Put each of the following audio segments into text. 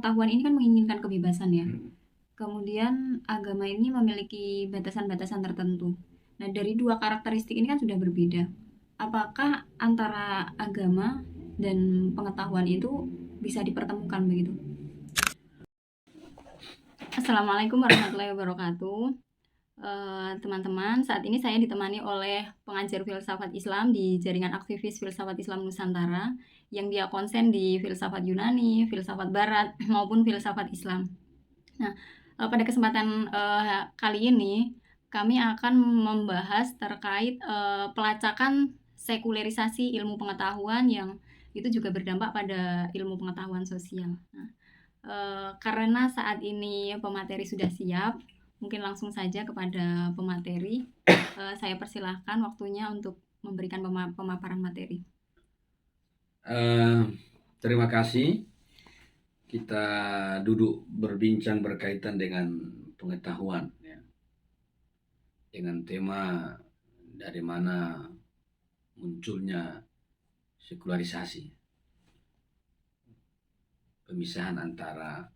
pengetahuan ini kan menginginkan kebebasan ya. Kemudian agama ini memiliki batasan-batasan tertentu. Nah, dari dua karakteristik ini kan sudah berbeda. Apakah antara agama dan pengetahuan itu bisa dipertemukan begitu? Assalamualaikum warahmatullahi wabarakatuh. Teman-teman, saat ini saya ditemani oleh pengajar filsafat Islam di jaringan aktivis filsafat Islam Nusantara yang dia konsen di filsafat Yunani, filsafat Barat maupun filsafat Islam. Nah, pada kesempatan kali ini kami akan membahas terkait pelacakan sekularisasi ilmu pengetahuan yang itu juga berdampak pada ilmu pengetahuan sosial. Nah, karena saat ini pemateri sudah siap, mungkin langsung saja kepada pemateri. Saya persilahkan waktunya untuk memberikan pemaparan materi. Terima kasih. Kita duduk berbincang berkaitan dengan pengetahuan, ya. Dengan tema dari mana munculnya sekularisasi, pemisahan antara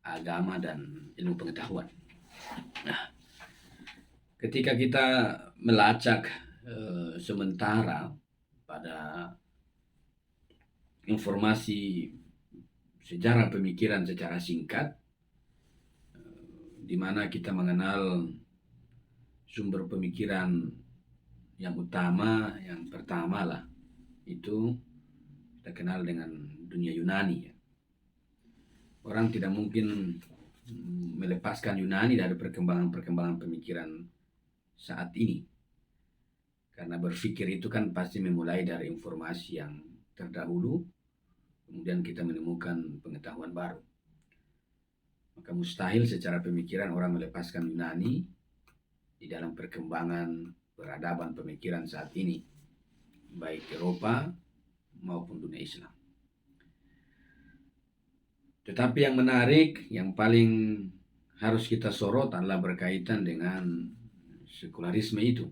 agama dan ilmu pengetahuan. Nah, ketika kita melacak sementara pada informasi sejarah pemikiran secara singkat, di mana kita mengenal sumber pemikiran yang utama, yang pertama lah, itu kita kenal dengan dunia Yunani, ya. Orang tidak mungkin melepaskan Yunani dari perkembangan pemikiran saat ini. Karena berpikir itu kan pasti memulai dari informasi yang terdahulu, kemudian kita menemukan pengetahuan baru. Maka mustahil secara pemikiran orang melepaskan Yunani di dalam perkembangan peradaban pemikiran saat ini, baik Eropa maupun dunia Islam. Tetapi yang menarik, yang paling harus kita sorot adalah berkaitan dengan sekularisme itu,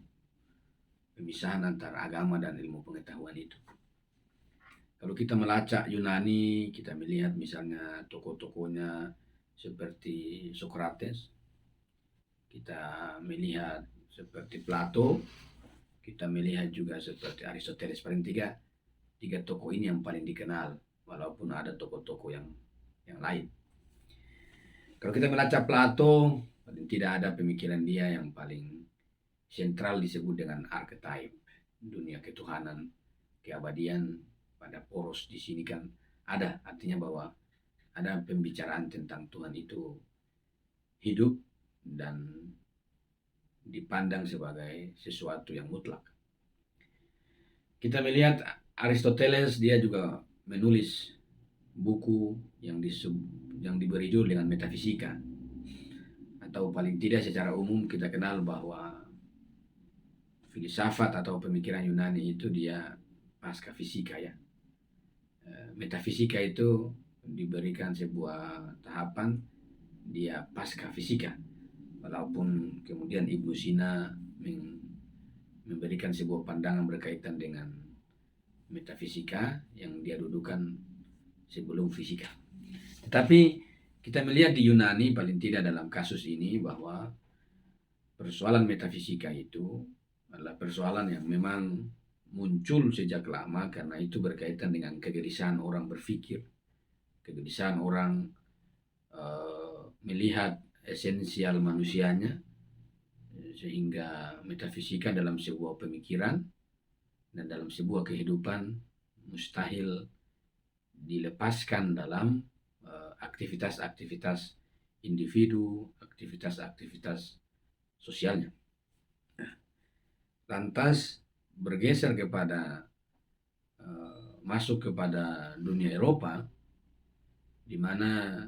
pemisahan antara agama dan ilmu pengetahuan itu. Kalau kita melacak Yunani, kita melihat misalnya tokoh-tokohnya seperti Socrates, kita melihat seperti Plato, kita melihat juga seperti Aristoteles. Paling tiga tokoh ini yang paling dikenal, walaupun ada tokoh-tokoh yang lain. Kalau kita melacak Plato, paling tidak ada pemikiran dia yang paling sentral disebut dengan archetype, dunia ketuhanan, keabadian. Pada poros di sini kan ada, artinya bahwa ada pembicaraan tentang Tuhan itu hidup dan dipandang sebagai sesuatu yang mutlak. Kita melihat Aristoteles, dia juga menulis buku yang diberi judul dengan metafisika, atau paling tidak secara umum kita kenal bahwa filsafat atau pemikiran Yunani itu dia pasca fisika, ya. Metafisika itu diberikan sebuah tahapan dia pasca fisika, walaupun kemudian Ibnu Sina memberikan sebuah pandangan berkaitan dengan metafisika yang dia dudukan sebelum fisika. Tetapi kita melihat di Yunani, paling tidak dalam kasus ini, bahwa persoalan metafisika itu adalah persoalan yang memang muncul sejak lama, karena itu berkaitan dengan kegelisahan orang berpikir, kegelisahan orang melihat esensial manusianya, sehingga metafisika dalam sebuah pemikiran dan dalam sebuah kehidupan mustahil dilepaskan dalam aktivitas-aktivitas individu, aktivitas-aktivitas sosialnya. Lantas bergeser kepada masuk kepada dunia Eropa, di mana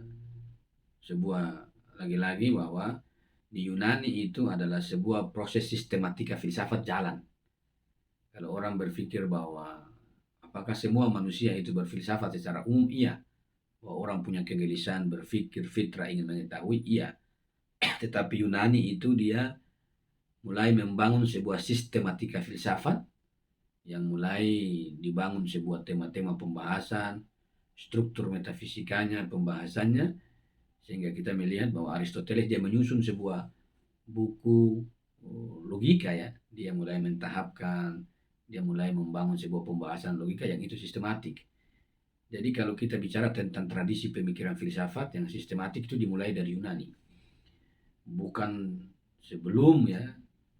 sebuah lagi-lagi bahwa di Yunani itu adalah sebuah proses sistematika filsafat jalan. Kalau orang berpikir bahwa apakah semua manusia itu berfilsafat secara umum, iya. Bahwa orang punya kegelisahan berpikir, fitrah ingin mengetahui, iya. Tetapi Yunani itu dia mulai membangun sebuah sistematika filsafat yang mulai dibangun sebuah tema-tema pembahasan, struktur metafisikanya, pembahasannya, sehingga kita melihat bahwa Aristoteles dia menyusun sebuah buku logika ya. Dia mulai mentahapkan, dia mulai membangun sebuah pembahasan logika yang itu sistematik. Jadi kalau kita bicara tentang tradisi pemikiran filsafat yang sistematik itu dimulai dari Yunani. Bukan sebelum ya,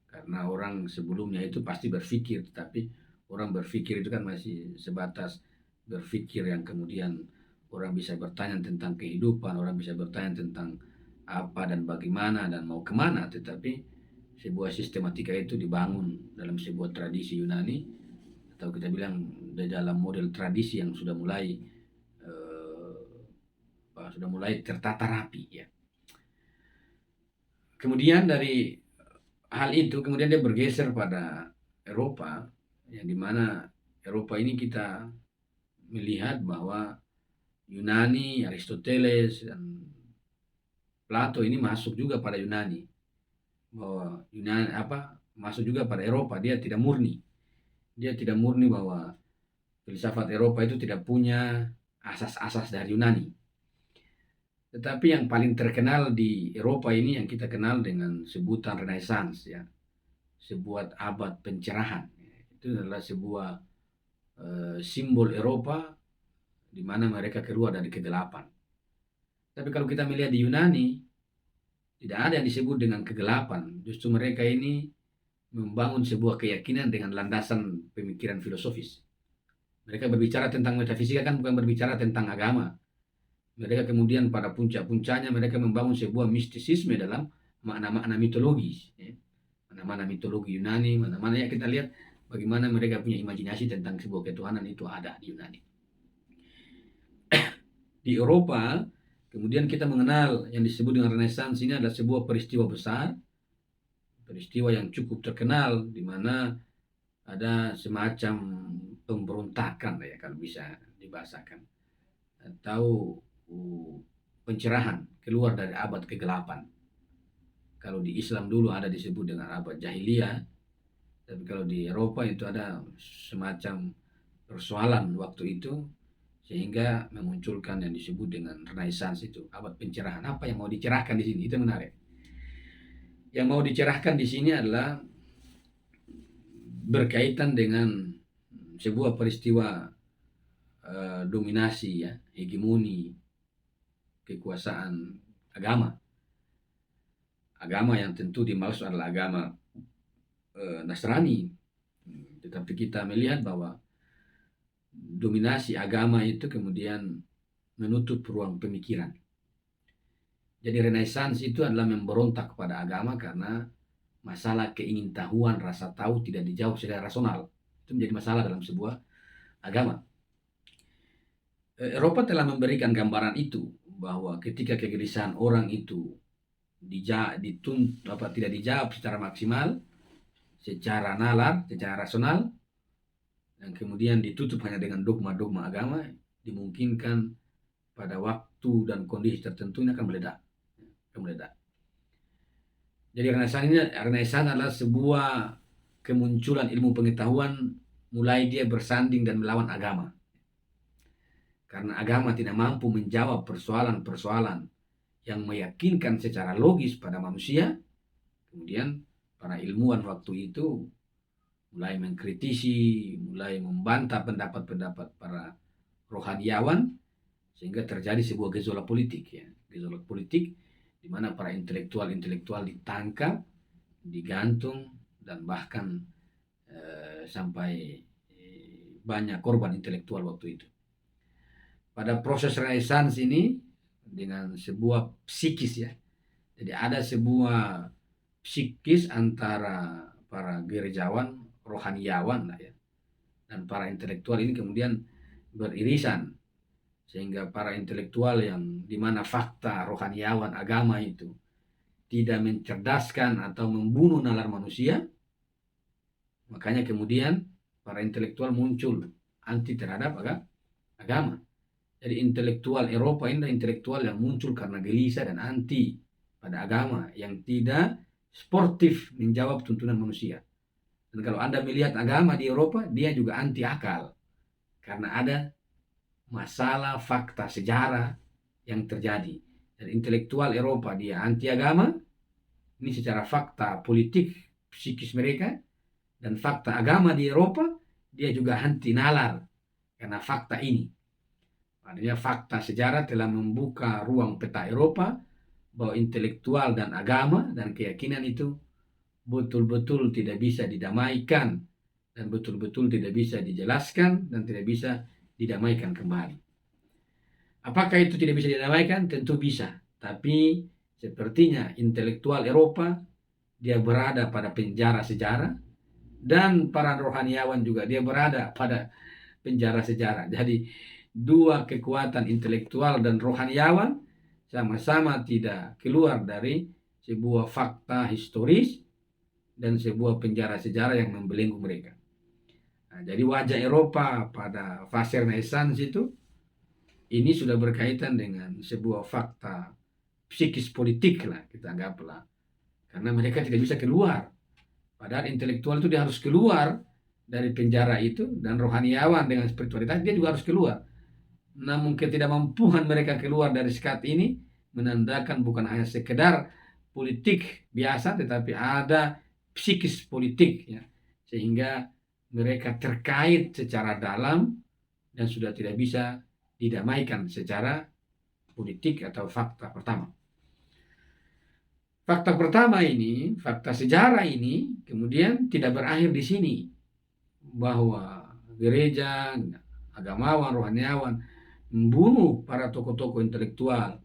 karena orang sebelumnya itu pasti berpikir, tapi orang berpikir itu kan masih sebatas berpikir yang kemudian orang bisa bertanya tentang kehidupan, orang bisa bertanya tentang apa dan bagaimana dan mau kemana, tetapi sebuah sistematika itu dibangun dalam sebuah tradisi Yunani, atau kita bilang di dalam model tradisi yang sudah mulai tertata rapi ya. Kemudian dari hal itu kemudian dia bergeser pada Eropa, yang dimana Eropa ini kita melihat bahwa Yunani, Aristoteles dan Plato ini masuk juga pada Yunani, bahwa Yunani masuk juga pada Eropa. Dia tidak murni bahwa filsafat Eropa itu tidak punya asas-asas dari Yunani. Tetapi yang paling terkenal di Eropa ini yang kita kenal dengan sebutan Renaissance ya, sebuah abad pencerahan. Itu adalah sebuah simbol Eropa di mana mereka keluar dari kegelapan. Tapi kalau kita melihat di Yunani, tidak ada yang disebut dengan kegelapan. Justru mereka ini membangun sebuah keyakinan dengan landasan pemikiran filosofis. Mereka berbicara tentang metafisika kan bukan berbicara tentang agama. Mereka kemudian pada puncak-puncaknya mereka membangun sebuah mistisisme dalam makna-makna mitologis. Ya. Mana-mana mitologi Yunani, mana-mana ya kita lihat bagaimana mereka punya imajinasi tentang sebuah ketuhanan itu ada di Yunani. Di Eropa, kemudian kita mengenal yang disebut dengan Renaissance ini adalah sebuah peristiwa besar, peristiwa yang cukup terkenal di mana ada semacam pemberontakan ya kalau bisa dibahasakan, atau pencerahan keluar dari abad kegelapan. Kalau di Islam dulu ada disebut dengan abad jahiliyah, tapi kalau di Eropa itu ada semacam persoalan waktu itu sehingga memunculkan yang disebut dengan Renaissance itu, abad pencerahan. Apa yang mau dicerahkan di sini? Itu menarik. Yang mau dicerahkan di sini adalah berkaitan dengan sebuah peristiwa dominasi ya, hegemoni kekuasaan agama yang tentu dimaksud adalah agama Nasrani. Tetapi kita melihat bahwa dominasi agama itu kemudian menutup ruang pemikiran. Jadi Renaissance itu adalah memberontak kepada agama karena masalah keingintahuan, rasa tahu tidak dijawab secara rasional. Itu menjadi masalah dalam sebuah agama. Eropa telah memberikan gambaran itu, bahwa ketika kegelisahan orang itu tidak dijawab secara maksimal, secara nalar, secara rasional, dan kemudian ditutup hanya dengan dogma-dogma agama, dimungkinkan pada waktu dan kondisi tertentu ini akan meledak. Jadi Renaissance adalah sebuah kemunculan ilmu pengetahuan, mulai dia bersanding dan melawan agama. Karena agama tidak mampu menjawab persoalan-persoalan yang meyakinkan secara logis pada manusia, kemudian para ilmuwan waktu itu mulai mengkritisi, mulai membantah pendapat-pendapat para rohaniawan, sehingga terjadi sebuah gejolak politik ya. Gejolak politik di mana para intelektual ditangkap, digantung, dan bahkan sampai banyak korban intelektual waktu itu. Pada proses Renaissance ini dengan sebuah psikis ya. Jadi ada sebuah psikis antara para gerejawan, rohaniawan lah ya, dan para intelektual ini kemudian beririsan, sehingga para intelektual yang dimana fakta rohaniawan agama itu tidak mencerdaskan atau membunuh nalar manusia, makanya kemudian para intelektual muncul anti terhadap agama. Jadi intelektual Eropa ini intelektual yang muncul karena gelisah dan anti pada agama, yang tidak sportif menjawab tuntunan manusia. Dan kalau Anda melihat agama di Eropa, dia juga anti akal, karena ada masalah fakta sejarah yang terjadi. Dan intelektual Eropa dia anti agama, ini secara fakta politik psikis mereka, dan fakta agama di Eropa dia juga anti nalar karena fakta ini. Artinya fakta sejarah telah membuka ruang peta Eropa bahwa intelektual dan agama dan keyakinan itu betul-betul tidak bisa didamaikan dan betul-betul tidak bisa dijelaskan dan tidak bisa didamaikan kembali. Apakah itu tidak bisa didamaikan? Tentu bisa. Tapi sepertinya intelektual Eropa dia berada pada penjara sejarah, dan para rohaniawan juga dia berada pada penjara sejarah. Jadi dua kekuatan intelektual dan rohaniawan sama-sama tidak keluar dari sebuah fakta historis dan sebuah penjara sejarah yang membelenggu mereka. Nah, jadi wajah Eropa pada fase Renaissance itu ini sudah berkaitan dengan sebuah fakta psikis politik lah, kita anggaplah. Karena mereka tidak bisa keluar. Padahal intelektual itu dia harus keluar dari penjara itu, dan rohaniawan dengan spiritualitas dia juga harus keluar. Namun ketidakmampuan mereka keluar dari sekat ini menandakan bukan hanya sekedar politik biasa, tetapi ada psikis politik ya, sehingga mereka terkait secara dalam dan sudah tidak bisa didamaikan secara politik atau fakta pertama. Fakta pertama ini, fakta sejarah ini kemudian tidak berakhir di sini, bahwa gereja, agamawan, rohaniawan membunuh para tokoh-tokoh intelektual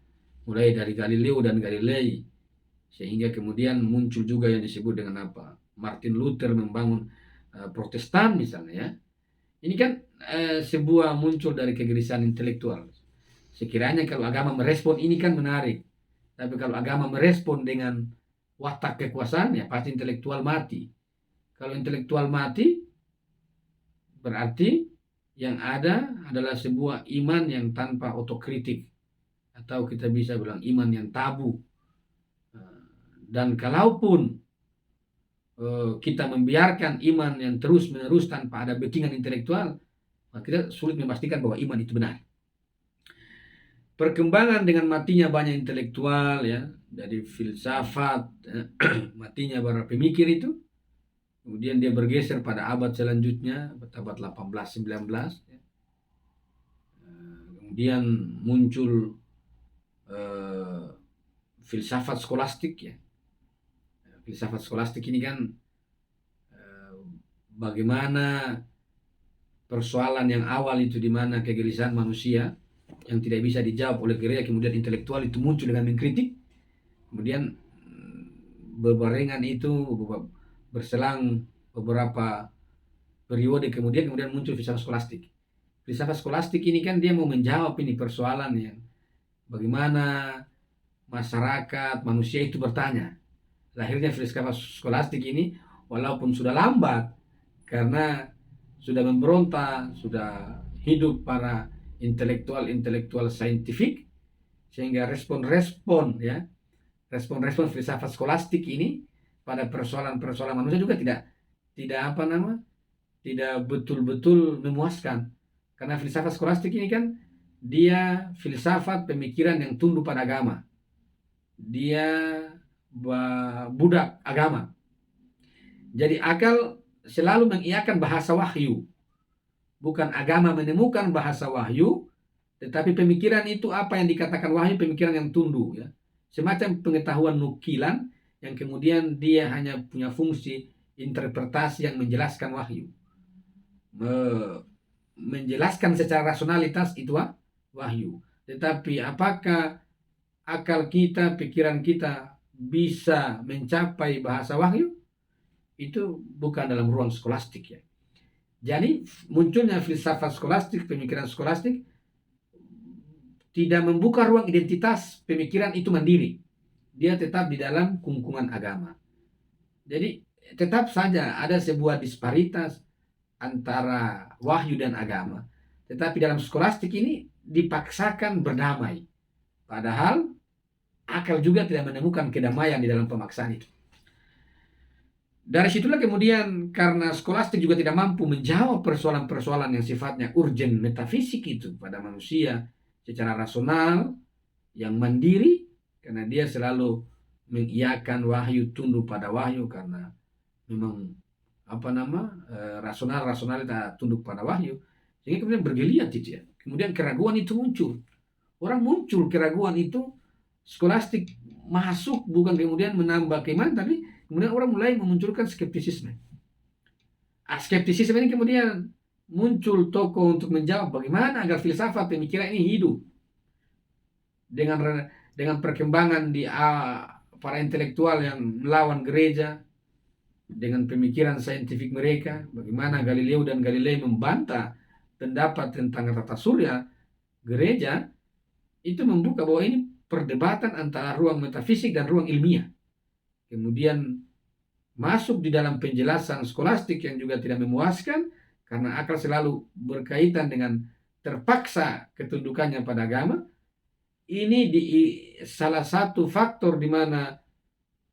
mulai dari Galileo dan Galilei, sehingga kemudian muncul juga yang disebut dengan apa? Martin Luther membangun Protestan misalnya ya. Ini kan sebuah muncul dari kegelisahan intelektual. Sekiranya kalau agama merespon ini kan menarik. Tapi kalau agama merespon dengan watak kekuasaan, ya pasti intelektual mati. Kalau intelektual mati, berarti yang ada adalah sebuah iman yang tanpa otokritik. Atau kita bisa bilang iman yang tabu. Dan kalaupun kita membiarkan iman yang terus-menerus tanpa ada backingan intelektual, maka kita sulit memastikan bahwa iman itu benar. Perkembangan dengan matinya banyak intelektual ya, dari filsafat, matinya para pemikir itu, kemudian dia bergeser pada abad selanjutnya, abad 18-19 ya. Kemudian muncul filsafat skolastik ya. Filsafat skolastik ini kan bagaimana persoalan yang awal itu, di mana kegelisahan manusia yang tidak bisa dijawab oleh gereja, kemudian intelektual itu muncul dengan mengkritik, kemudian berbarengan itu berselang beberapa periode kemudian muncul filsafat skolastik. Filsafat skolastik ini kan dia mau menjawab ini persoalan yang bagaimana masyarakat manusia itu bertanya. Lahirnya filsafat skolastik ini walaupun sudah lambat karena sudah memberontak, sudah hidup para intelektual saintifik, sehingga respon-respon filsafat skolastik ini pada persoalan-persoalan manusia juga tidak betul-betul memuaskan, karena filsafat skolastik ini kan dia filsafat pemikiran yang tunduk pada agama, dia budak agama. Jadi akal selalu mengiyakan bahasa wahyu. Bukan agama menemukan bahasa wahyu, tetapi pemikiran itu apa yang dikatakan wahyu, pemikiran yang tunduk ya. Semacam pengetahuan nukilan yang kemudian dia hanya punya fungsi interpretasi yang menjelaskan wahyu. Menjelaskan secara rasionalitas itu wahyu. Tetapi apakah akal kita, pikiran kita bisa mencapai bahasa wahyu? Itu bukan dalam ruang skolastik ya. Jadi munculnya filsafat skolastik, pemikiran skolastik tidak membuka ruang identitas pemikiran itu mandiri. Dia tetap di dalam kungkungan agama. Jadi tetap saja ada sebuah disparitas antara wahyu dan agama. Tetapi dalam skolastik ini dipaksakan berdamai. Padahal akal juga tidak menemukan kedamaian di dalam pemaksaan itu. Dari situlah kemudian karena skolastik juga tidak mampu menjawab persoalan-persoalan yang sifatnya urgent metafisik itu pada manusia secara rasional, yang mandiri, karena dia selalu mengiyakan wahyu, tunduk pada wahyu karena memang rasionalitas tunduk pada wahyu, sehingga kemudian bergeliat itu ya. Kemudian keraguan itu muncul. Orang muncul keraguan itu, skolastik masuk bukan kemudian menambah keimanan, tapi kemudian orang mulai memunculkan skeptisisme. Skeptisisme ini kemudian muncul tokoh untuk menjawab bagaimana agar filsafat pemikiran ini hidup dengan perkembangan di para intelektual yang melawan gereja, dengan pemikiran saintifik mereka, bagaimana Galileo dan Galilei membantah pendapat tentang tata surya gereja, itu membuka bahwa ini perdebatan antara ruang metafisik dan ruang ilmiah. Kemudian masuk di dalam penjelasan skolastik yang juga tidak memuaskan, karena akal selalu berkaitan dengan terpaksa ketundukannya pada agama. Ini salah satu faktor di mana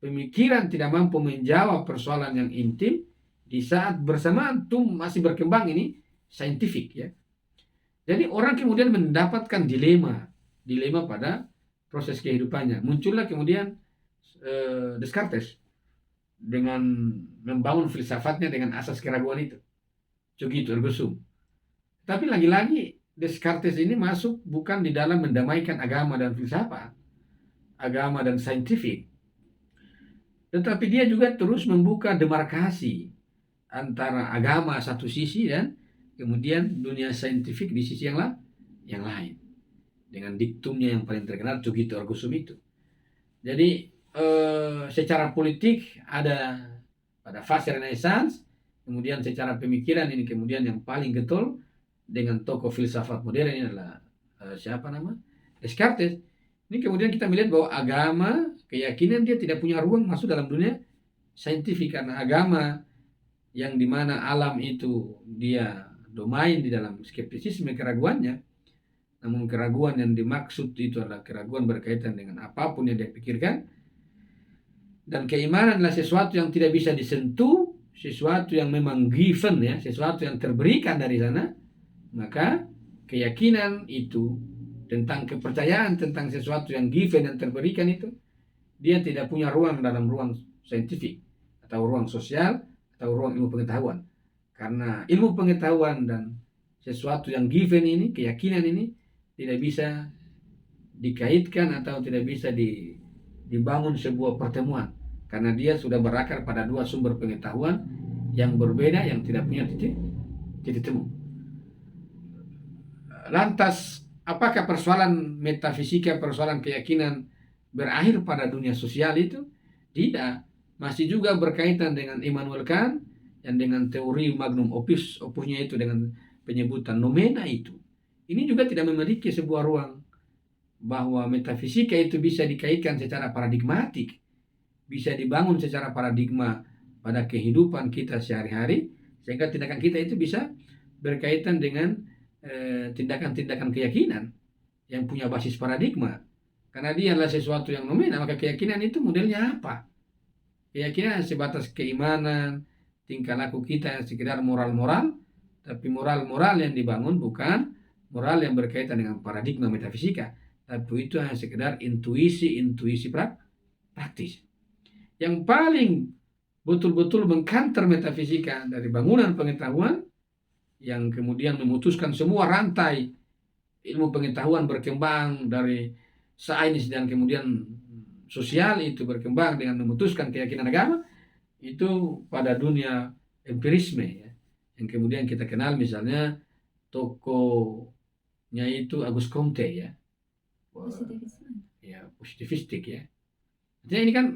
pemikiran tidak mampu menjawab persoalan yang intim di saat bersamaan masih berkembang ini saintifik ya. Jadi orang kemudian mendapatkan dilema pada proses kehidupannya. Muncullah kemudian Descartes dengan membangun filsafatnya dengan asas keraguan itu. Cogito ergo sum. Tapi lagi-lagi Descartes ini masuk bukan di dalam mendamaikan agama dan filsafat, agama dan saintifik, tetapi dia juga terus membuka demarkasi antara agama satu sisi dan kemudian dunia saintifik di sisi yang lain, dengan diktumnya yang paling terkenal Cogito ergo sum itu. Jadi secara politik ada pada fase Renaissance, kemudian secara pemikiran ini kemudian yang paling getol dengan tokoh filsafat modern ini adalah Descartes. Ini kemudian kita melihat bahwa agama, keyakinan dia tidak punya ruang masuk dalam dunia saintifik, karena agama yang dimana alam itu dia domain di dalam skeptisisme keraguannya. Namun keraguan yang dimaksud itu adalah keraguan berkaitan dengan apapun yang dia pikirkan, dan keimanan adalah sesuatu yang tidak bisa disentuh, sesuatu yang memang given ya, sesuatu yang terberikan dari sana. Maka keyakinan itu tentang kepercayaan tentang sesuatu yang given dan terberikan itu, dia tidak punya ruang dalam ruang saintifik atau ruang sosial atau ruang ilmu pengetahuan. Karena ilmu pengetahuan dan sesuatu yang given ini, keyakinan ini tidak bisa dikaitkan atau tidak bisa dibangun sebuah pertemuan, karena dia sudah berakar pada dua sumber pengetahuan yang berbeda yang tidak punya titik temu. Lantas, apakah persoalan metafisika, persoalan keyakinan berakhir pada dunia sosial itu? Tidak. Masih juga berkaitan dengan Immanuel Kant yang dengan teori magnum opusnya itu dengan penyebutan nomena itu. Ini juga tidak memiliki sebuah ruang bahwa metafisika itu bisa dikaitkan secara paradigmatik, bisa dibangun secara paradigma pada kehidupan kita sehari-hari, sehingga tindakan kita itu bisa berkaitan dengan tindakan-tindakan keyakinan yang punya basis paradigma. Karena dia adalah sesuatu yang nomina, maka keyakinan itu modelnya apa? Keyakinan sebatas keimanan, tingkah laku kita yang sekedar moral-moral, tapi moral-moral yang dibangun bukan moral yang berkaitan dengan paradigma metafisika, tapi itu hanya sekedar intuisi praktis. Yang paling betul-betul mengkanter metafisika dari bangunan pengetahuan, yang kemudian memutuskan semua rantai ilmu pengetahuan berkembang dari sains dan kemudian sosial itu berkembang dengan memutuskan keyakinan agama, itu pada dunia empirisme ya, yang kemudian kita kenal misalnya tokohnya itu Auguste Comte ya, positivistik ya. Jadi ini kan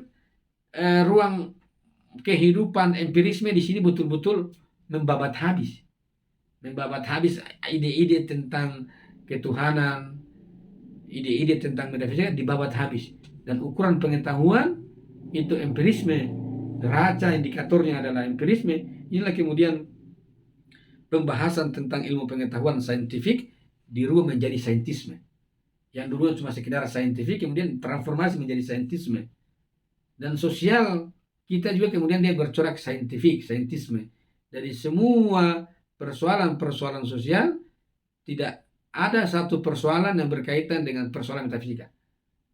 ruang kehidupan empirisme di sini betul-betul membabat habis ide-ide tentang ketuhanan, ide-ide tentang metafisika dibabat habis, dan ukuran pengetahuan itu empirisme, neraca indikatornya adalah empirisme. Inilah kemudian pembahasan tentang ilmu pengetahuan saintifik dirubah menjadi saintisme. Yang dulu cuma sekedar saintifik kemudian transformasi menjadi saintisme. Dan sosial kita juga kemudian dia bercorak saintisme. Dari semua persoalan-persoalan sosial, tidak ada satu persoalan yang berkaitan dengan persoalan metafisika.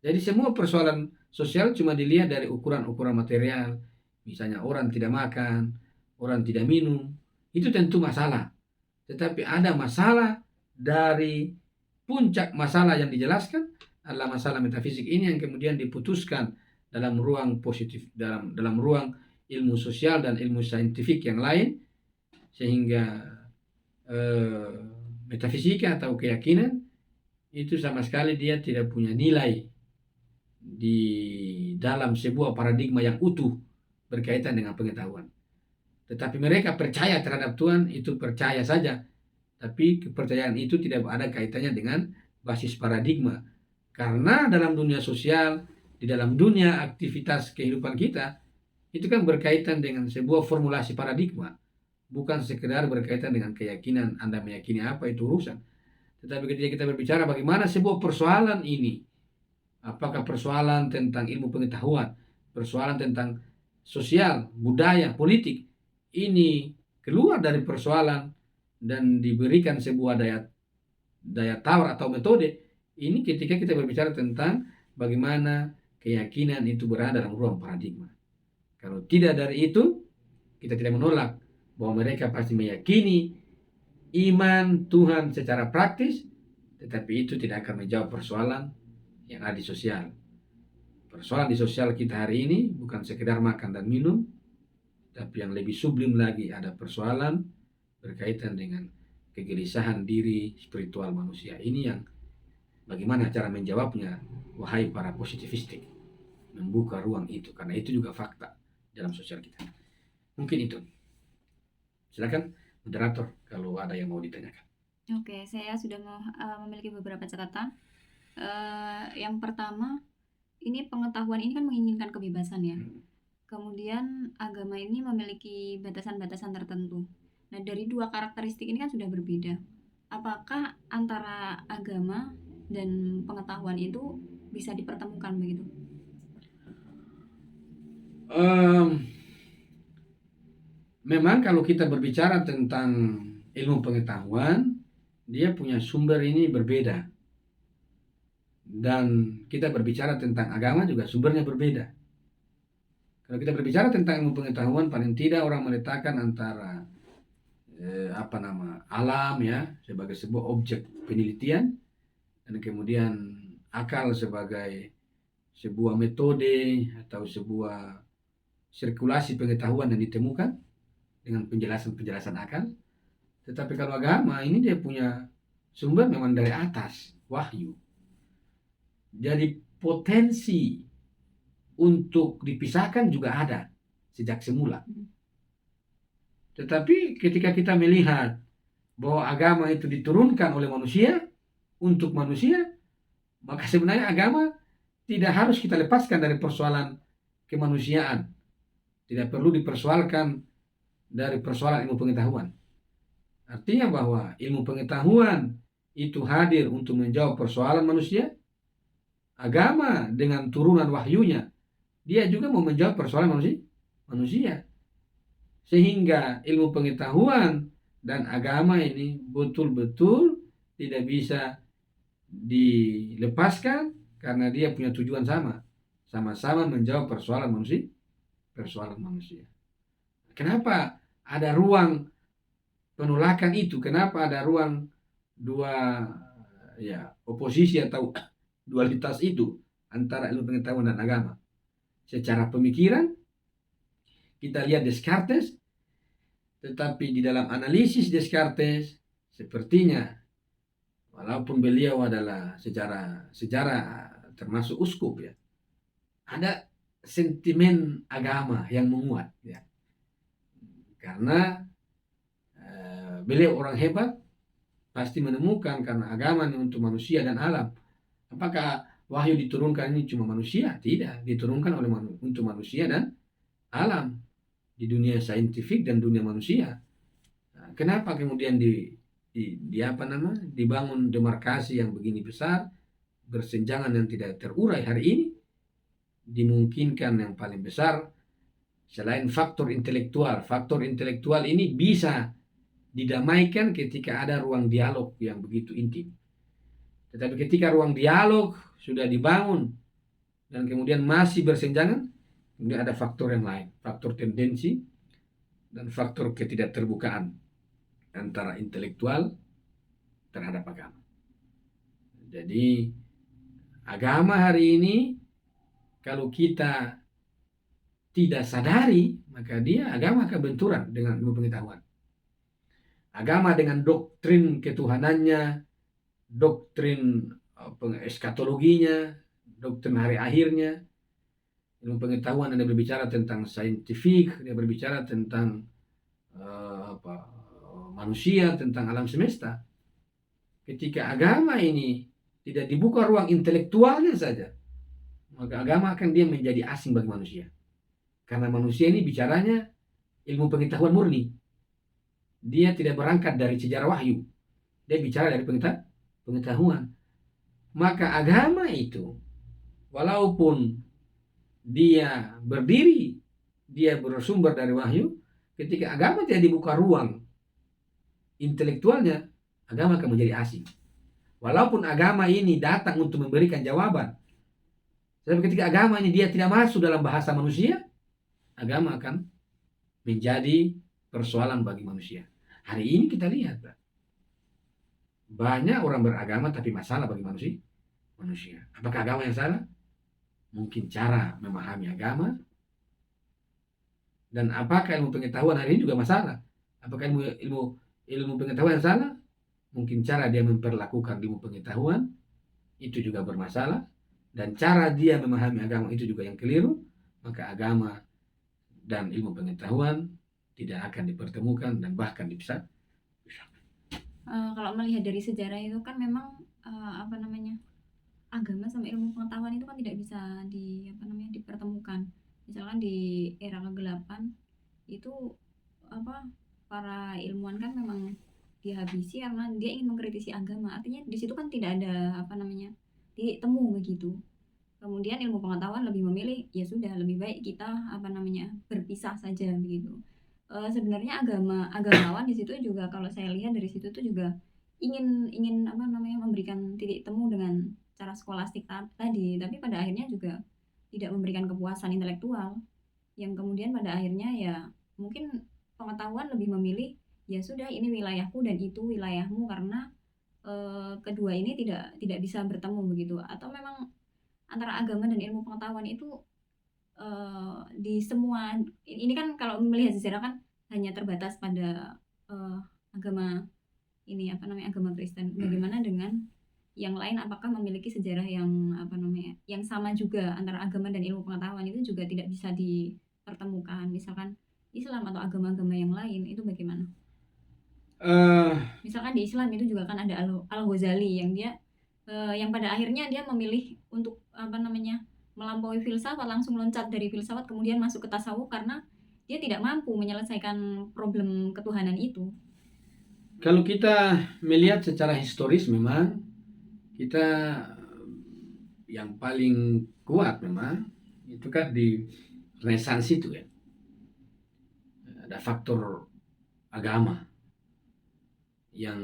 Jadi semua persoalan sosial cuma dilihat dari ukuran-ukuran material. Misalnya orang tidak makan, orang tidak minum, itu tentu masalah. Tetapi ada masalah dari puncak masalah yang dijelaskan adalah masalah metafisik ini yang kemudian diputuskan dalam ruang positif, dalam ruang ilmu sosial dan ilmu saintifik yang lain, sehingga metafisika atau keyakinan itu sama sekali dia tidak punya nilai di dalam sebuah paradigma yang utuh berkaitan dengan pengetahuan. Tetapi mereka percaya terhadap Tuhan, itu percaya saja. Tapi kepercayaan itu tidak ada kaitannya dengan basis paradigma. Karena dalam dunia sosial, di dalam dunia aktivitas kehidupan kita, itu kan berkaitan dengan sebuah formulasi paradigma. Bukan sekedar berkaitan dengan keyakinan, Anda meyakini apa itu urusan. Tetapi ketika kita berbicara bagaimana sebuah persoalan ini, apakah persoalan tentang ilmu pengetahuan, persoalan tentang sosial, budaya, politik, ini keluar dari persoalan dan diberikan sebuah daya tawar atau metode, ini ketika kita berbicara tentang bagaimana keyakinan itu berada dalam ruang paradigma. Kalau tidak dari itu, kita tidak menolak bahwa mereka pasti meyakini iman Tuhan secara praktis, tetapi itu tidak akan menjawab persoalan yang ada di sosial. Persoalan di sosial kita hari ini bukan sekedar makan dan minum, tapi yang lebih sublim lagi ada persoalan berkaitan dengan kegelisahan diri spiritual manusia. Ini yang bagaimana cara menjawabnya, wahai para positivistik, membuka ruang itu, karena itu juga fakta dalam sosial kita. Mungkin itu. Silakan moderator kalau ada yang mau ditanyakan. Oke, saya sudah memiliki beberapa catatan. Yang pertama, ini pengetahuan ini kan menginginkan kebebasan ya. Kemudian agama ini memiliki batasan-batasan tertentu. Nah, dari dua karakteristik ini kan sudah berbeda. Apakah antara agama dan pengetahuan itu bisa dipertemukan begitu? Memang kalau kita berbicara tentang ilmu pengetahuan, dia punya sumber ini berbeda. Dan kita berbicara tentang agama juga sumbernya berbeda. Kalau kita berbicara tentang ilmu pengetahuan, paling tidak orang meletakkan antara alam ya sebagai sebuah objek penelitian, dan kemudian akal sebagai sebuah metode atau sebuah sirkulasi pengetahuan yang ditemukan dengan penjelasan akal. Tetapi kalau agama ini dia punya sumber memang dari atas, wahyu. Jadi potensi untuk dipisahkan juga ada sejak semula. Tetapi ketika kita melihat bahwa agama itu diturunkan oleh manusia untuk manusia, maka sebenarnya agama tidak harus kita lepaskan dari persoalan kemanusiaan. Tidak perlu dipersoalkan dari persoalan ilmu pengetahuan. Artinya bahwa ilmu pengetahuan itu hadir untuk menjawab persoalan manusia. Agama dengan turunan wahyunya, dia juga mau menjawab persoalan manusia. Sehingga ilmu pengetahuan dan agama ini betul-betul tidak bisa dilepaskan karena dia punya tujuan sama. Sama-sama menjawab persoalan manusia. Kenapa ada ruang penolakan itu? Kenapa ada ruang dua oposisi atau dualitas itu antara ilmu pengetahuan dan agama? Secara pemikiran kita lihat Descartes, tetapi di dalam analisis Descartes sepertinya walaupun beliau adalah sejarah termasuk uskup ya, ada sentimen agama yang menguat ya. Karena beliau orang hebat, pasti menemukan karena agama ini untuk manusia dan alam. Apakah wahyu diturunkan ini cuma manusia? Tidak, diturunkan untuk manusia dan alam di dunia saintifik dan dunia manusia. Nah, kenapa kemudian dibangun demarkasi yang begini besar, bersenjangan yang tidak terurai hari ini? Dimungkinkan yang paling besar selain faktor intelektual ini bisa didamaikan ketika ada ruang dialog yang begitu intim. Tetapi ketika ruang dialog sudah dibangun dan kemudian masih bersenjangan, kemudian ada faktor yang lain, faktor tendensi dan faktor ketidakterbukaan antara intelektual terhadap agama. Jadi agama hari ini kalau kita tidak sadari, maka agama akan benturan dengan ilmu pengetahuan. Agama dengan doktrin ketuhanannya, doktrin eskatologinya, doktrin hari akhirnya. Ilmu pengetahuan ada berbicara tentang saintifik, dia berbicara tentang manusia, tentang alam semesta. Ketika agama ini tidak dibuka ruang intelektualnya saja, maka agama akan dia menjadi asing bagi manusia. Karena manusia ini bicaranya ilmu pengetahuan murni. Dia tidak berangkat dari sejarah wahyu. Dia bicara dari pengetahuan. Maka agama itu, walaupun dia berdiri, dia bersumber dari wahyu, ketika agama tidak dibuka ruang intelektualnya, agama akan menjadi asing. Walaupun agama ini datang untuk memberikan jawaban, tapi ketika agama ini dia tidak masuk dalam bahasa manusia, agama akan menjadi persoalan bagi manusia. Hari ini kita lihat, banyak orang beragama tapi masalah bagi manusia. Apakah agama yang salah? Mungkin cara memahami agama. Dan apakah ilmu pengetahuan hari ini juga masalah? Apakah ilmu pengetahuan yang salah? Mungkin cara dia memperlakukan ilmu pengetahuan itu juga bermasalah. Dan cara dia memahami agama itu juga yang keliru. Maka agama dan ilmu pengetahuan tidak akan dipertemukan dan bahkan dipisah. Kalau melihat dari sejarah itu kan memang agama sama ilmu pengetahuan itu kan tidak bisa dipertemukan. Misalkan di era kegelapan itu para ilmuwan kan memang dihabisi karena dia ingin mengkritisi agama. Artinya di situ kan tidak ada titik temu begitu. Kemudian ilmu pengetahuan lebih memilih ya sudah lebih baik kita berpisah saja begitu. Sebenarnya agamawan di situ juga kalau saya lihat dari situ tuh juga ingin memberikan titik temu dengan cara skolastik tadi, tapi pada akhirnya juga tidak memberikan kepuasan intelektual yang kemudian pada akhirnya ya mungkin pengetahuan lebih memilih ya sudah ini wilayahku dan itu wilayahmu karena kedua ini tidak bisa bertemu begitu. Atau memang antara agama dan ilmu pengetahuan itu di semua ini kan kalau melihat sejarah kan hanya terbatas pada agama agama Kristen. Bagaimana dengan yang lain, apakah memiliki sejarah yang yang sama juga antara agama dan ilmu pengetahuan itu juga tidak bisa dipertemukan, misalkan Islam atau agama-agama yang lain itu bagaimana? Misalkan di Islam itu juga kan ada Al-Ghazali yang dia yang pada akhirnya dia memilih untuk melampaui filsafat, langsung loncat dari filsafat kemudian masuk ke tasawuf karena dia tidak mampu menyelesaikan problem ketuhanan itu. Kalau kita melihat secara historis memang kita yang paling kuat memang itu kan di Renaissance itu ya. Ada faktor agama yang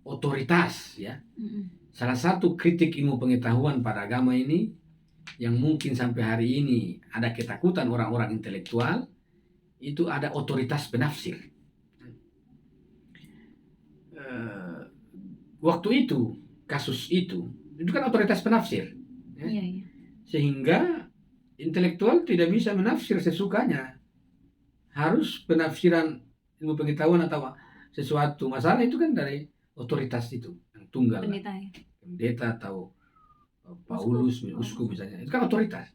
otoritas ya. Salah satu kritik ilmu pengetahuan pada agama ini yang mungkin sampai hari ini ada ketakutan orang-orang intelektual itu ada otoritas penafsir. Waktu itu kasus itu kan otoritas penafsir ya? Iya. Sehingga intelektual tidak bisa menafsir sesukanya, harus penafsiran ilmu pengetahuan atau sesuatu masalah itu kan dari otoritas itu yang tunggal, pendeta atau Paulus, uskup misalnya, itu kan otoritas.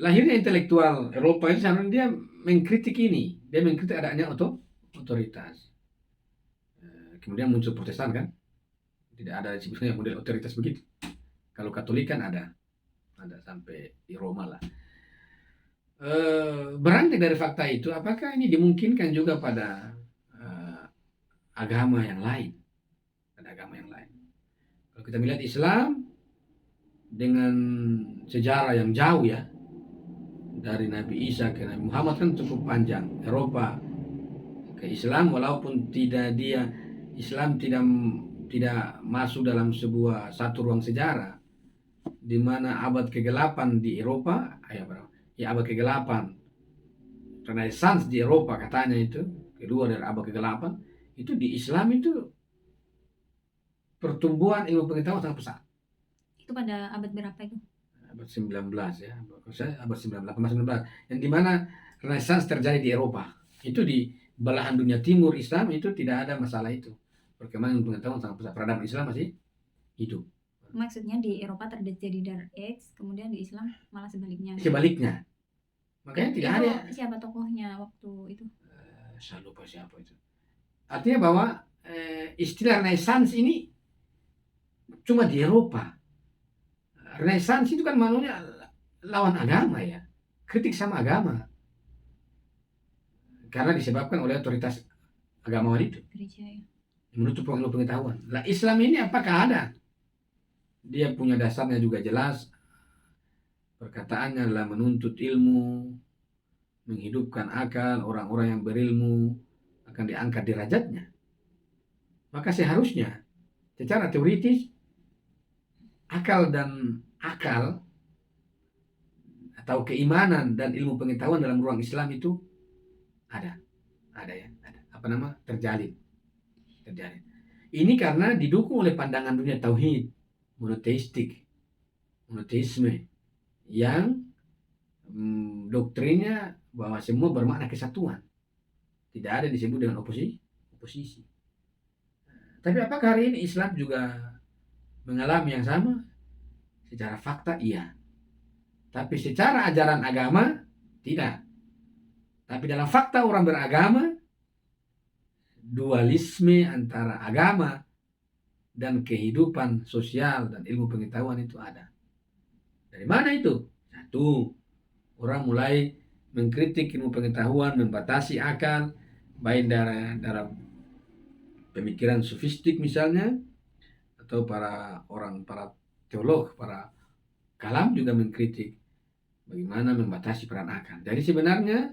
Lahirnya intelektual Eropa itu sebenarnya dia mengkritik ini, dia mengkritik adanya otoritas. Kemudian muncul Protestan kan, tidak ada sebenarnya model otoritas begitu. Kalau Katolik kan ada sampai di Roma lah. Berantai dari fakta itu, apakah ini dimungkinkan juga pada agama yang lain? Pada agama yang lain. Kalau kita melihat Islam, dengan sejarah yang jauh ya, dari Nabi Isa ke Nabi Muhammad kan cukup panjang. Eropa ke Islam, walaupun Islam tidak masuk dalam satu ruang sejarah, di mana abad ke-8 di Eropa, abad ke-8 Renaissance di Eropa katanya itu, kedua dari abad ke-8, itu di Islam itu pertumbuhan ilmu pengetahuan sangat pesat. Itu pada abad berapa itu? Abad 19 ya, abad 19, yang dimana Renaissance terjadi di Eropa. Itu di belahan dunia timur Islam itu tidak ada masalah itu. Perkembangan pengetahuan sangat besar, peradaban Islam masih hidup. Maksudnya di Eropa terjadi Dark Age, kemudian di Islam malah sebaliknya. Sebaliknya. Makanya tidak itu ada. Siapa tokohnya waktu itu? Saya lupa siapa itu. Artinya bahwa istilah Renaissance ini cuma di Eropa. Renaissance itu kan maknanya lawan agama ya, kritik sama agama, karena disebabkan oleh otoritas agamawan itu, gereja ya, menutup ilmu pengetahuan. Lah Islam ini apakah ada? Dia punya dasarnya juga jelas, perkataannya adalah menuntut ilmu, menghidupkan akal, orang-orang yang berilmu akan diangkat derajatnya. Maka seharusnya secara teoritis akal atau keimanan dan ilmu pengetahuan dalam ruang Islam itu ada terjalin. Ini karena didukung oleh pandangan dunia tauhid, monoteisme, yang doktrinnya bahwa semua bermakna kesatuan, tidak ada disebut dengan oposisi. Tapi apakah hari ini Islam juga mengalami yang sama? Secara fakta iya, tapi secara ajaran agama tidak. Tapi dalam fakta orang beragama, dualisme antara agama dan kehidupan sosial dan ilmu pengetahuan itu ada. Dari mana itu? Satu, orang mulai mengkritik ilmu pengetahuan, membatasi akal, baik dalam pemikiran sofistik misalnya, atau para teolog, para kalam juga mengkritik bagaimana membatasi peran akal. Jadi sebenarnya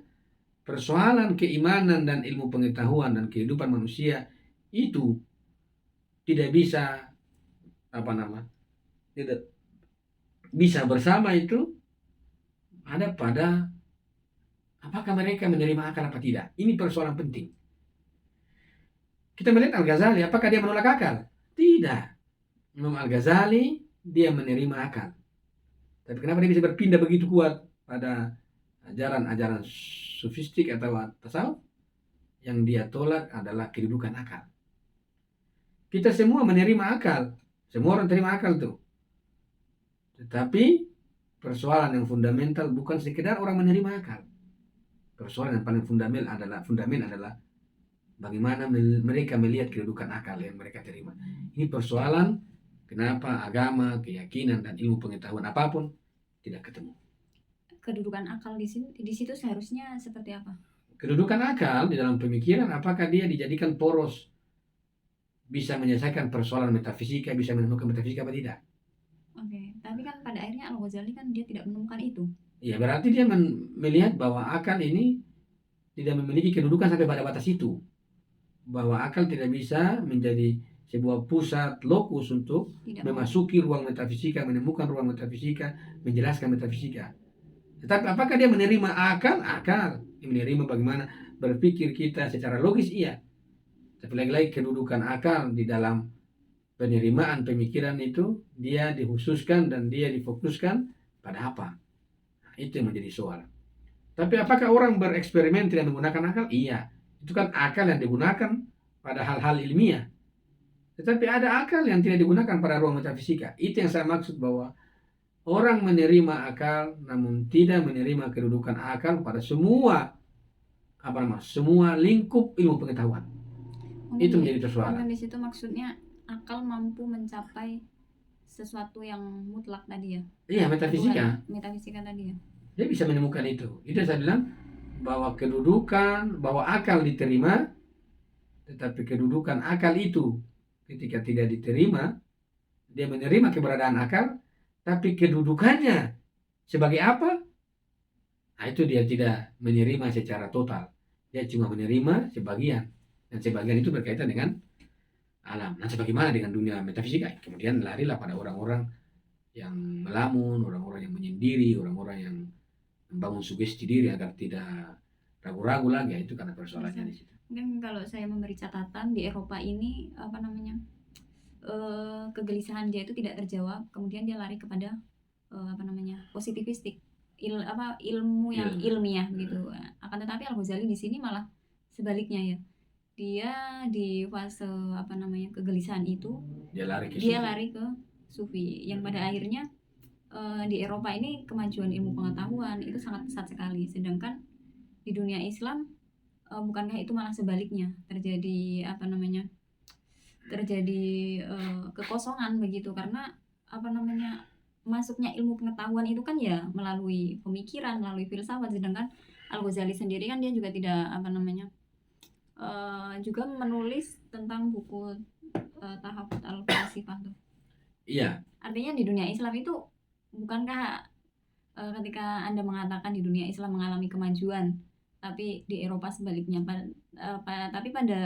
persoalan keimanan dan ilmu pengetahuan dan kehidupan manusia itu tidak bisa tidak bisa bersama. Itu ada pada apakah mereka menerima akal apa tidak. Ini persoalan penting. Kita melihat Al-Ghazali, apakah dia menolak akal? Tidak. Imam Al-Ghazali dia menerima akal. Tapi kenapa dia bisa berpindah begitu kuat pada ajaran-ajaran sofistik atau tasawuf? Yang dia tolak adalah kedudukan akal. Kita semua menerima akal, semua orang terima akal tuh. Tetapi persoalan yang fundamental bukan sekedar orang menerima akal. Persoalan yang paling fundamental adalah bagaimana mereka melihat kedudukan akal yang mereka terima. Ini persoalan kenapa agama, keyakinan, dan ilmu pengetahuan apapun tidak ketemu. Kedudukan akal di situ seharusnya seperti apa? Kedudukan akal di dalam pemikiran, apakah dia dijadikan poros, bisa menyelesaikan persoalan metafisika, bisa menemukan metafisika apa tidak? Oke, tapi kan pada akhirnya Al-Ghazali kan dia tidak menemukan itu. Ya, berarti dia melihat bahwa akal ini tidak memiliki kedudukan sampai pada batas itu. Bahwa akal tidak bisa menjadi sebuah pusat lokus untuk memasuki ruang metafisika, menemukan ruang metafisika, menjelaskan metafisika. Tetapi apakah dia menerima akal? Dia menerima bagaimana berpikir kita secara logis, iya. Tapi lagi-lagi kedudukan akal di dalam penerimaan pemikiran itu dia dikhususkan dan dia difokuskan pada apa? Itu yang menjadi soal. Tapi apakah orang bereksperimen tidak menggunakan akal? Iya. Itu kan akal yang digunakan pada hal-hal ilmiah. Tetapi ada akal yang tidak digunakan pada ruang metafisika. Itu yang saya maksud, bahwa orang menerima akal namun tidak menerima kedudukan akal pada semua lingkup ilmu pengetahuan. Itu menjadi persoalan. Di situ maksudnya akal mampu mencapai sesuatu yang mutlak tadi ya. Iya, metafisika. Metafisika tadi ya. Dia bisa menemukan itu. Itu saya bilang bahwa bahwa akal diterima, tetapi kedudukan akal itu ketika tidak diterima, dia menerima keberadaan akal, tapi kedudukannya sebagai apa? Nah, itu dia tidak menerima secara total. Dia cuma menerima sebagian. Dan sebagian itu berkaitan dengan alam. Nah, sebagaimana dengan dunia metafisika. Kemudian larilah pada orang-orang yang melamun, orang-orang yang menyendiri, orang-orang yang membangun sugesti diri agar tidak ragu-ragu lagi. Itu karena persoalannya di situ. Mungkin kalau saya memberi catatan di Eropa ini kegelisahan dia itu tidak terjawab, kemudian dia lari kepada positivistik, ilmu yang ilmiah gitu. Akan tetapi Al-Ghazali di sini malah sebaliknya ya. Dia di fase kegelisahan itu Dia lari ke sufi yang pada akhirnya di Eropa ini kemajuan ilmu pengetahuan itu sangat pesat sekali, sedangkan di dunia Islam bukankah itu malah sebaliknya, terjadi kekosongan begitu, karena masuknya ilmu pengetahuan itu kan ya melalui pemikiran, melalui filsafat, sedangkan Al-Ghazali sendiri kan dia juga tidak juga menulis tentang buku Tahafut al-Falasifah tuh. Iya. Artinya di dunia Islam itu bukankah ketika Anda mengatakan di dunia Islam mengalami kemajuan, tapi di Eropa sebaliknya. Tapi pada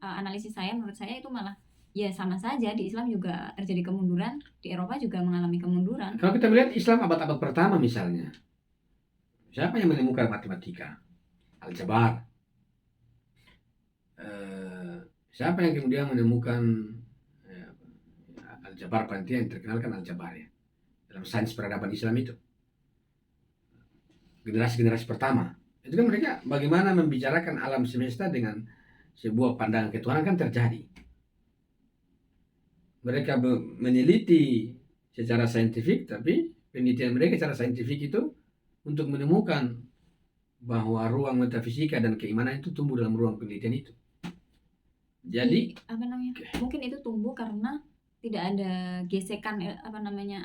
analisis saya, menurut saya itu malah ya sama saja, di Islam juga terjadi kemunduran, di Eropa juga mengalami kemunduran. Kalau kita melihat Islam abad-abad pertama misalnya, siapa yang menemukan matematika? Al-Jabar. Siapa yang kemudian menemukan Al-Jabar, panti yang terkenal kan Al-Jabar ya, dalam sains peradaban Islam itu. Generasi-generasi pertama. Itu kan mereka bagaimana membicarakan alam semesta dengan sebuah pandangan ketuhanan kan terjadi. Mereka meneliti secara saintifik, tapi penelitian mereka secara saintifik itu untuk menemukan bahwa ruang metafisika dan keimanan itu tumbuh dalam ruang penelitian itu. Jadi mungkin itu tumbuh karena tidak ada gesekan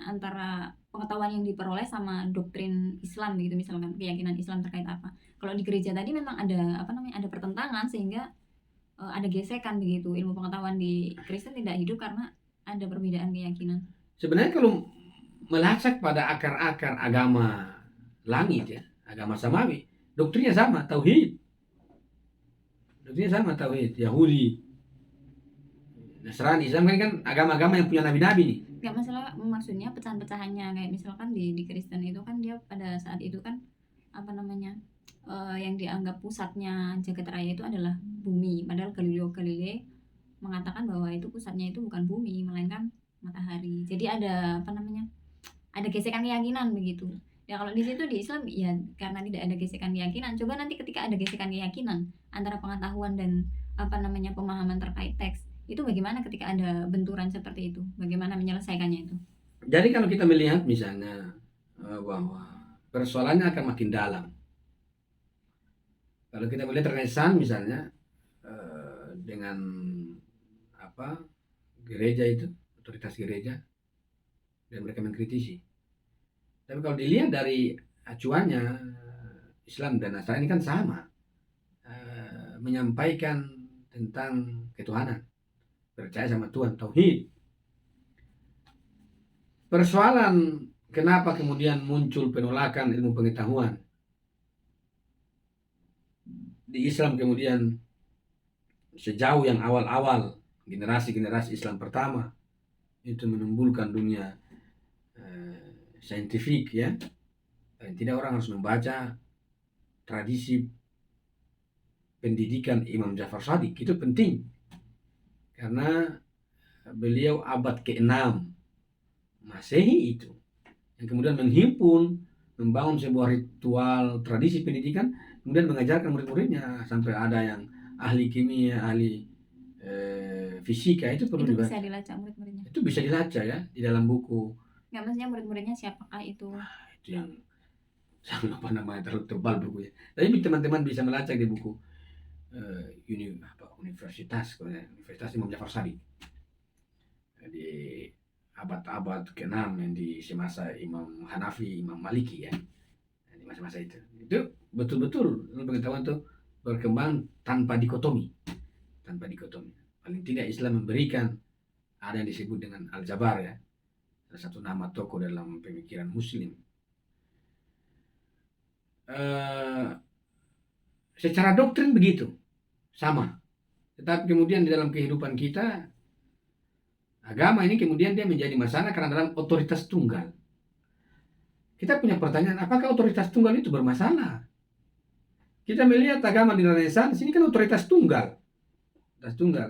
antara pengetahuan yang diperoleh sama doktrin Islam gitu, misalkan keyakinan Islam terkait apa. Kalau di gereja tadi memang ada ada pertentangan, sehingga ada gesekan begitu. Ilmu pengetahuan di Kristen tidak hidup karena ada perbedaan keyakinan. Sebenarnya kalau melacak pada akar-akar agama langit ya, agama samawi, doktrinnya sama, tauhid. Doktrinnya sama, tauhid. Yahudi, Nasrani, Islam kan agama-agama yang punya nabi-nabi nih. Nggak masalah, maksudnya pecahan-pecahannya, kayak misalkan di Kristen itu kan dia pada saat itu kan yang dianggap pusatnya jagat raya itu adalah bumi, padahal Galileo Galilei mengatakan bahwa itu pusatnya itu bukan bumi melainkan matahari. Jadi ada ada gesekan keyakinan begitu. Ya kalau di situ di Islam ya karena tidak ada gesekan keyakinan. Coba nanti ketika ada gesekan keyakinan antara pengetahuan dan pemahaman terkait teks, itu bagaimana ketika ada benturan seperti itu? Bagaimana menyelesaikannya itu? Jadi kalau kita melihat misalnya bahwa persoalannya akan makin dalam. Kalau kita melihat Renaissance misalnya dengan gereja itu, otoritas gereja, dan mereka mengkritisi. Tapi kalau dilihat dari acuannya, Islam dan Nasrani kan sama, menyampaikan tentang ketuhanan, percaya sama Tuhan, tauhid. Persoalan kenapa kemudian muncul penolakan ilmu pengetahuan di Islam, kemudian sejauh yang awal-awal generasi-generasi Islam pertama itu menimbulkan dunia saintifik ya, dan tidak orang harus membaca tradisi pendidikan Imam Ja'far Shadiq. Itu penting karena beliau abad ke-6 Masehi itu yang kemudian menghimpun, membangun sebuah ritual tradisi pendidikan, kemudian mengajarkan murid-muridnya, sampai ada yang ahli kimia, ahli fisika. Itu perlu bisa dilacak murid-muridnya. Itu bisa dilacak ya di dalam buku. Nggak, maksudnya murid-muridnya siapakah itu? Itu yang terlalu tebal bukunya. Tapi teman-teman bisa melacak di buku Universitas Imam Ja'far Shadiq di abad-abad ke-6 yang di semasa Imam Hanafi, Imam Maliki ya, di masa-masa itu betul-betul pengetahuan itu berkembang tanpa dikotomi. Paling tidak Islam memberikan ada yang disebut dengan Al-Jabar ya, satu nama tokoh dalam pemikiran Muslim. Secara doktrin begitu, sama. Tetapi kemudian di dalam kehidupan kita, agama ini kemudian dia menjadi masalah karena dalam otoritas tunggal. Kita punya pertanyaan, apakah otoritas tunggal itu bermasalah? Kita melihat agama di Renaissance ini kan otoritas tunggal. Otoritas tunggal.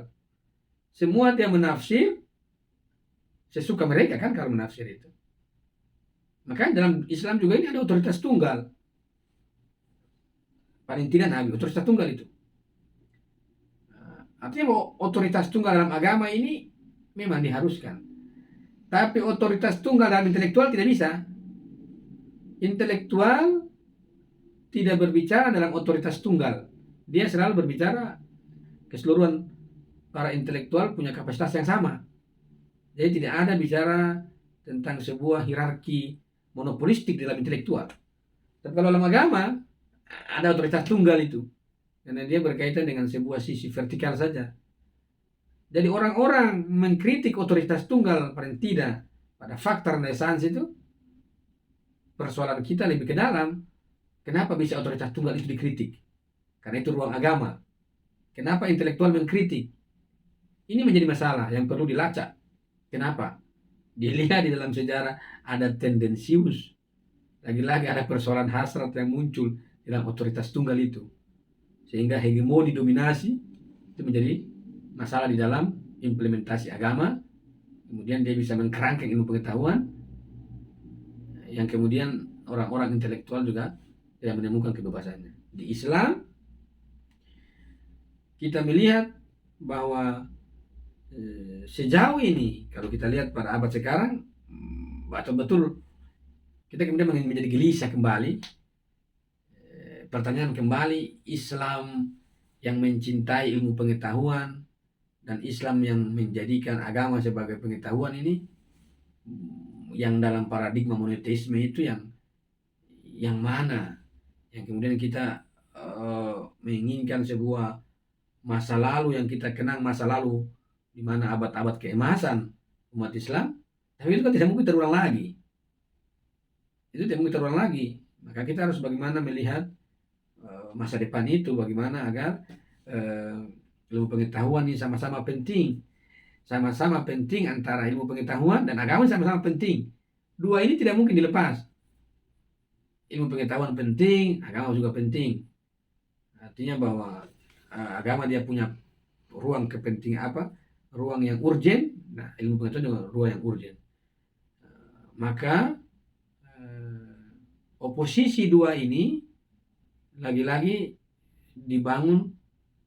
Semua dia menafsir sesuka mereka kan kalau menafsir itu. Maka dalam Islam juga ini ada otoritas tunggal. Paling tidak Nabi, otoritas tunggal itu. Artinya bahwa otoritas tunggal dalam agama ini memang diharuskan. Tapi otoritas tunggal dalam intelektual tidak bisa. Intelektual tidak berbicara dalam otoritas tunggal. Dia selalu berbicara keseluruhan para intelektual punya kapasitas yang sama. Jadi tidak ada bicara tentang sebuah hierarki monopolistik dalam intelektual. Tapi kalau dalam agama ada otoritas tunggal itu. Karena dia berkaitan dengan sebuah sisi vertikal saja. Jadi orang-orang mengkritik otoritas tunggal paling tidak pada fakta Renaissance itu, persoalan kita lebih ke dalam. Kenapa bisa otoritas tunggal itu dikritik? Karena itu ruang agama. Kenapa intelektual mengkritik? Ini menjadi masalah yang perlu dilacak. Kenapa? Dilihat di dalam sejarah ada tendensius. Lagi-lagi ada persoalan hasrat yang muncul dalam otoritas tunggal itu. Sehingga hegemoni dominasi itu menjadi masalah di dalam implementasi agama. Kemudian dia bisa mengkerangkeng ilmu pengetahuan yang kemudian orang-orang intelektual juga tidak menemukan kebebasannya. Di Islam kita melihat bahwa sejauh ini kalau kita lihat pada abad sekarang betul-betul kita kemudian menjadi gelisah kembali. Pertanyaan kembali, Islam yang mencintai ilmu pengetahuan dan Islam yang menjadikan agama sebagai pengetahuan ini, yang dalam paradigma monoteisme itu yang mana? Yang kemudian kita menginginkan sebuah masa lalu yang kita kenang masa lalu di mana abad-abad keemasan umat Islam, tapi itu kan tidak mungkin terulang lagi. Itu tidak mungkin terulang lagi. Maka kita harus bagaimana melihat masa depan itu, bagaimana agar ilmu pengetahuan ini sama-sama penting. Sama-sama penting antara ilmu pengetahuan dan agama sama-sama penting. Dua ini tidak mungkin dilepas. Ilmu pengetahuan penting, agama juga penting. Artinya bahwa agama dia punya ruang kepentingan ruang yang urgen. Nah, ilmu pengetahuan juga ruang yang urgen. Maka oposisi dua ini lagi-lagi dibangun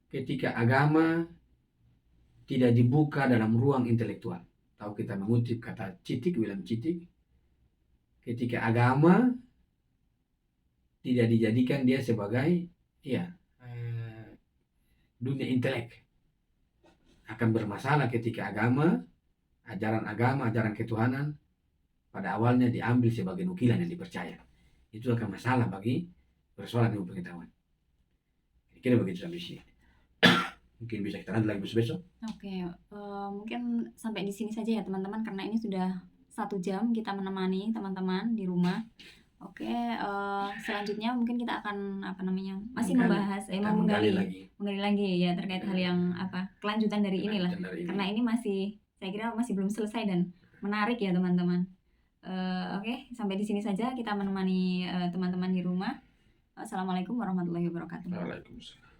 ketika agama tidak dibuka dalam ruang intelektual. Tahu kita mengutip kata William Cittick, ketika agama tidak dijadikan dia sebagai dunia intelek, akan bermasalah ketika ajaran ketuhanan pada awalnya diambil sebagai nukilan yang dipercaya. Itu akan masalah bagi persoalan ilmu pengetahuan. Kira begitu sampai sini. Mungkin bisa kita lanjut lagi besok. Oke, mungkin sampai di sini saja ya teman-teman, karena ini sudah 1 jam kita menemani teman-teman di rumah. Oke, selanjutnya mungkin kita akan masih membahas menggali lagi ya terkait hal yang kelanjutan dari inilah. Karena ini masih, saya kira masih belum selesai dan menarik ya teman-teman. Oke, sampai di sini saja kita menemani teman-teman di rumah. Assalamualaikum warahmatullahi wabarakatuh. Waalaikumsalam.